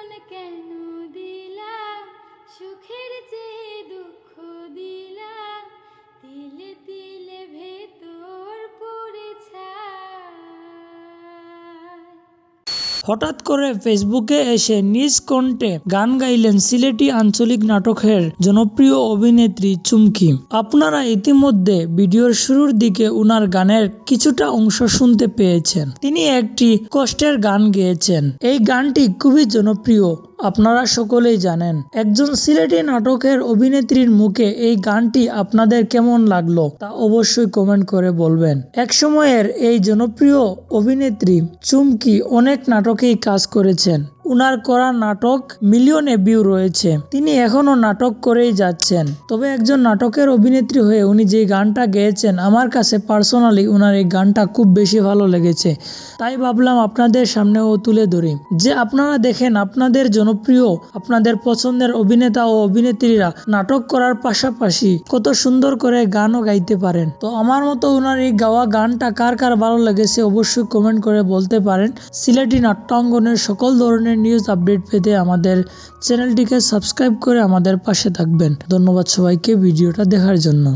জীবন কেন দিলা, সুখের চেয়ে দুঃখ দিলা, তিলে তিলে ভেতর পড়ে ছাই। হঠাৎ করে ফেসবুকে এসে নিজ কণ্ঠে গান গাইলেন সিলেটি আঞ্চলিক নাটকের জনপ্রিয় অভিনেত্রী চুমকি। আপনারা ইতিমধ্যে ভিডিওর শুরুর দিকে উনার গানের কিছুটা অংশ শুনতে পেয়েছেন। তিনি একটি কষ্টের গান গেয়েছেন। এই গানটি খুবই জনপ্রিয়, আপনারা সকলেই জানেন। একজন সিলেটি নাটকের অভিনেত্রীর মুখে এই গানটি আপনাদের কেমন লাগলো তা অবশ্যই কমেন্ট করে বলবেন। এক সময়ের এই জনপ্রিয় অভিনেত্রী চুমকি অনেক নাটকেই কাজ করেছেন। উনার করা নাটক মিলিয়নে ভিউ রয়েছে। তিনি এখনো নাটক করেই যাচ্ছেন। তবে একজন নাটকের অভিনেত্রী হয়ে উনি যে গানটা গেয়েছেন, আমার কাছে পার্সোনালি উনার এই গানটা খুব বেশি ভালো লেগেছে। তাই ভাবলাম আপনাদের সামনেও তুলে ধরি, যে আপনারা দেখেন আপনাদের জনপ্রিয় আপনাদের পছন্দের অভিনেতা ও অভিনেত্রীরা নাটক করার পাশাপাশি কত সুন্দর করে গানও গাইতে পারেন। তো আমার মতো উনার এই গাওয়া গানটা কার কার ভালো লেগেছে অবশ্যই কমেন্ট করে বলতে পারেন। সিলেটি নাট্যাঙ্গনের সকল ধরনের নিউজ আপডেট পেতে আমাদের চ্যানেলটিকে সাবস্ক্রাইব করে আমাদের পাশে থাকবেন। ধন্যবাদ সবাইকে ভিডিওটা দেখার জন্য।